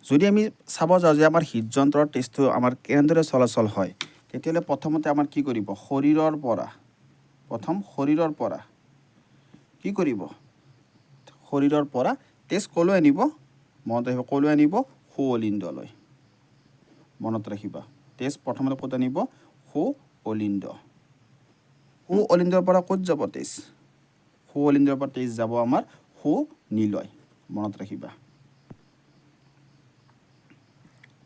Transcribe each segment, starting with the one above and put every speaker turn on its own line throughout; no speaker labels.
যদি আমি চাব যাওঁ যে আমাৰ হৃদযন্ত্ৰৰ তেজটো আমাৰ কেনেদৰে চলাচল হয় তেতিয়াহ'লে প্ৰথমতে আমাৰ কি কৰিব শৰীৰৰ পৰা কি কৰিব শৰীৰৰ পৰা তেজ ক'লৈ আনিব মনত ৰাখিব ক'লৈ আনিব সু অলিন্দলৈ মনত ৰাখিবা তেজ প্ৰথমতে ক'ত আনিব সু অলিন্দৰ পৰা ক'ত যাব তেজ সু অলিন্দৰ পৰা তেজ যাব আমাৰ সু নীলয় মনত ৰাখিবা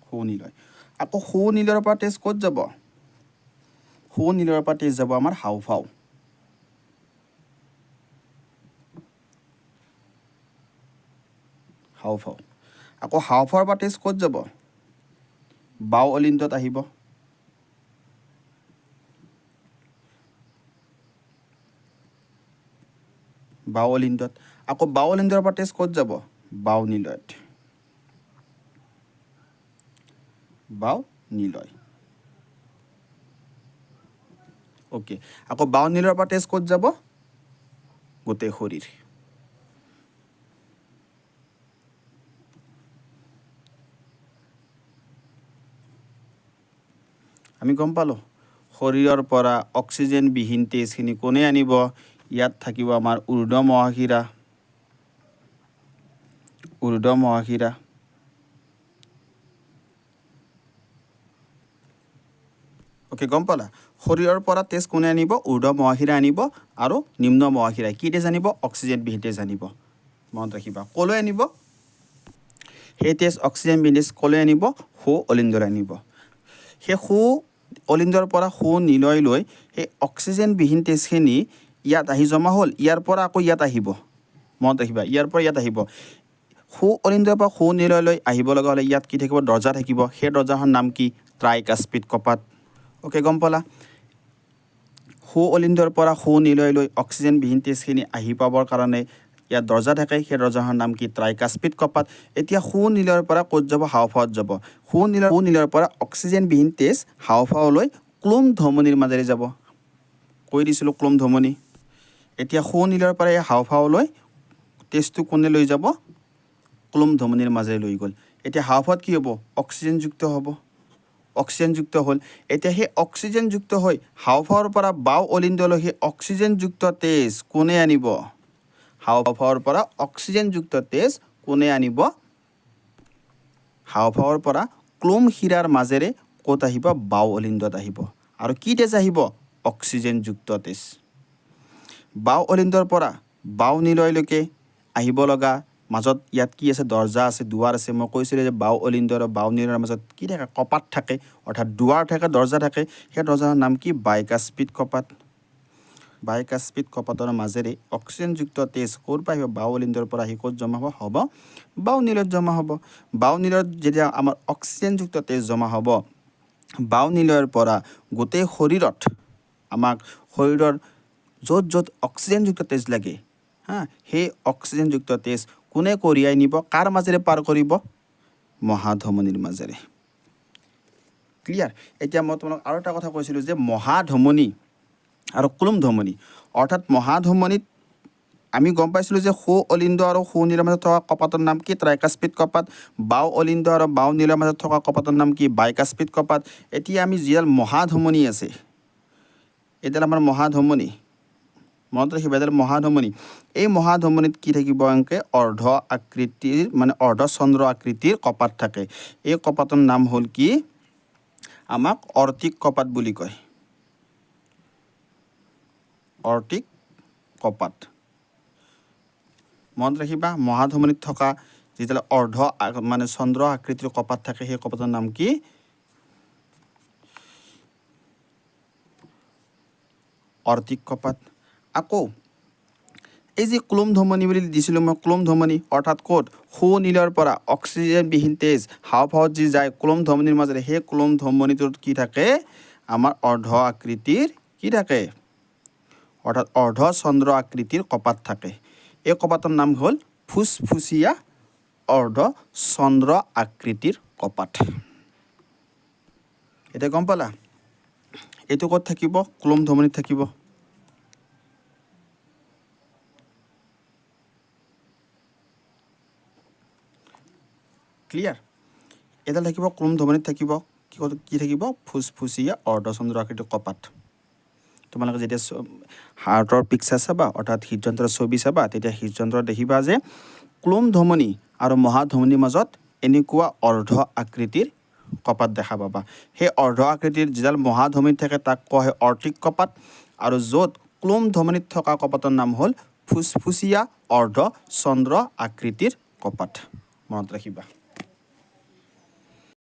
সু নীলয় আকৌ সু নীলৰ পৰা তেজ ক'ত যাব সু নীলৰ পৰা তেজ যাব আমাৰ হাওঁফাওঁ আকৌ হাওঁফাওঁৰ পৰা তেজ ক'ত যাব বাওঁ অলিন্দত আহিব বাওঁ অলিন্দত আকৌ বাওঁ অলিন্দৰ পৰা তেজ ক'ত যাব বাওঁ নীলয় ওকে আকৌ বাওঁ নীলৰ পৰা তেজ ক'ত যাব গোটেই শৰীৰ আমি গম পালোঁ শৰীৰৰ পৰা অক্সিজেনবিহীন তেজখিনি কোনে আনিব ইয়াত থাকিব আমাৰ ঊৰ্ধ্ব মহাশিৰা ওকে গম পালা শৰীৰৰ পৰা তেজ কোনে আনিব ঊৰ্ধ্ব মহাশিৰা আনিব আৰু নিম্ন মহাশিৰাই কি তেজ আনিব অক্সিজেনবিহীন তেজ আনিব মনত ৰাখিবা ক'লৈ আনিব সেই তেজ অক্সিজেনবিহীন তেজ ক'লৈ আনিব সু অলিন্দলৈ আনিব সেই সু অলিন্দৰ পৰা সু নীলয়লৈ সেই অক্সিজেনবিহীন তেজখিনি ইয়াত আহি জমা হ'ল ইয়াৰ পৰা আকৌ ইয়াত আহিব মনত ৰাখিবা ইয়াৰ পৰা ইয়াত আহিব সু অলিন্দৰ পৰা সু নীলয়লৈ আহিব লগা হ'লে ইয়াত কি থাকিব দৰ্জা থাকিব সেই দৰ্জাখনৰ নাম কি ট্ৰাইকাস্পিড কপাট ওকে গম পালা সু অলিন্দৰ পৰা সু নীলয়লৈ অক্সিজেনবিহীন তেজখিনি আহি পাবৰ কাৰণে ইয়াত দৰ্জা থাকে সেই দৰ্জাখনৰ নাম কি ট্ৰাইকাস্পিড কপাট এতিয়া সু নীলৰ পৰা ক'ত যাব হাওঁফাওঁত যাব সু নীলৰ পৰা অক্সিজেনবিহীন তেজ হাওঁফাওঁলৈ ক্লোম ধমনীৰ মাজেৰে যাব কৈ দিছিলোঁ ক্লোম ধমনী এতিয়া সু নীলৰ পৰা এই হাওঁফাওঁলৈ তেজটো কোনে লৈ যাব ক্লোম ধমনীৰ মাজেৰে লৈ গ'ল এতিয়া হাওঁফাওঁত কি হ'ব অক্সিজেনযুক্ত হ'ল এতিয়া সেই অক্সিজেনযুক্ত হৈ হাওঁফাওঁৰ পৰা বাওঁ অলিন্দলৈ সেই অক্সিজেনযুক্ত তেজ কোনে আনিব হাওঁফাওঁৰ পৰা অক্সিজেনযুক্ত তেজ কোনে আনিব হাওঁফাওঁৰ পৰা ক্লোম শিৰাৰ মাজেৰে ক'ত আহিব বাওঁ অলিন্দত আহিব আৰু কি তেজ আহিব অক্সিজেনযুক্ত তেজ বাওঁ অলিন্দৰ পৰা বাওঁ নীলয়লৈকে আহিব লগা মাজত ইয়াত কি আছে দৰ্জা আছে দুৱাৰ আছে মই কৈছিলোঁ যে বাওঁ অলিন্দৰ আৰু বাওঁ নীলৰ মাজত কি থাকে কপাট থাকে অৰ্থাৎ দুৱাৰ থাকে দৰ্জা থাকে সেই দৰ্জাৰ নাম কি বাইকাস্পিড কপাটৰ মাজেৰে অক্সিজেনযুক্ত তেজ ক'ৰ পৰা আহিব বাওঁ অলিন্দৰ পৰা আহি ক'ত জমা হ'ব বাওঁ নীলত জমা হ'ব বাওঁ নীলত যেতিয়া আমাৰ অক্সিজেনযুক্ত তেজ জমা হ'ব বাওঁ নীলৰ পৰা গোটেই শৰীৰত আমাক শৰীৰৰ য'ত অক্সিজেনযুক্ত তেজ লাগে সেই অক্সিজেনযুক্ত তেজ কোনে কঢ়িয়াই নিব কাৰ মাজেৰে পাৰ কৰিব মহাধমনীৰ মাজেৰে ক্লিয়াৰ এতিয়া মই তোমালোক আৰু এটা কথা কৈছিলোঁ যে মহাধমনী আৰু ক্লোম ধমনী অৰ্থাৎ মহাধমনীত আমি গম পাইছিলোঁ যে সু অলিন্দ আৰু সু নীলৰ মাজত থকা কপাটৰ নাম কি ট্ৰাইকাস্পিড কপাট বাওঁ অলিন্দ আৰু বাওঁ নীলৰ মাজত থকা কপাটৰ নাম কি বাইকাস্পিড কপাট এতিয়া আমি যিডাল মহাধমনী আছে এইডাল আমাৰ মহাধমনী মনত ৰাখিবা এডাল মহাধমনী এই মহাধমনীত কি থাকিব অংকে অৰ্ধচন্দ্ৰ আকৃতিৰ কপাট থাকে এই কপাটৰ নাম হ'ল কি আমাক অৰ্টিক কপাট বুলি কয় অৰ্টিক কপাট মনত ৰাখিবা মহাধমনীত থকা যিডাল চন্দ্ৰ আকৃতিৰ কপাট থাকে সেই কপাটৰ নাম কি অৰ্টিক কপাট আকৌ এই যে ক্লোম ধমনী বুলি দিছিলোঁ মই ক্লোম ধমনী অৰ্থাৎ ক'ত সু নীলৰ পৰা অক্সিজেনবিহীন তেজ হাওঁফাওঁত যি যায় ক্লোম ধমনীৰ মাজেৰে সেই ক্লোম ধমনীটোত কি থাকে আমাৰ অৰ্ধ আকৃতিৰ কি থাকে অৰ্থাৎ অৰ্ধচন্দ্ৰ আকৃতিৰ কপাট থাকে এই কপাটৰ নাম হ'ল ফুচফুচীয়া অৰ্ধচন্দ্ৰ আকৃতিৰ কপাট এতিয়া গম পালা এইটো ক'ত থাকিব ক্লোম ধমনীত থাকিব ক্লিয়াৰ এডাল থাকিব ক্লোম ধমনীত থাকিব কি থাকিব ফুসফুসীয়া অৰ্ধচন্দ্ৰ আকৃতিৰ কপাট তোমালোকে যেতিয়া হাৰ্টৰ পিকচাৰ চাবা অৰ্থাৎ হৃদযন্ত্ৰৰ ছবি চাবা তেতিয়া হৃদযন্ত্ৰত দেখিবা যে ক্লোম ধমনী আৰু মহাধমনীৰ মাজত এনেকুৱা অৰ্ধ আকৃতিৰ কপাট দেখা পাবা সেই অৰ্ধ আকৃতিৰ যিডাল মহাধমনীত থাকে তাক কোৱা হয় অৰ্টিক কপাট আৰু য'ত ক্লোম ধমনীত থকা কপাটৰ নাম হ'ল ফুসফুসীয়া অৰ্ধচন্দ্ৰ আকৃতিৰ কপাট মনত ৰাখিবা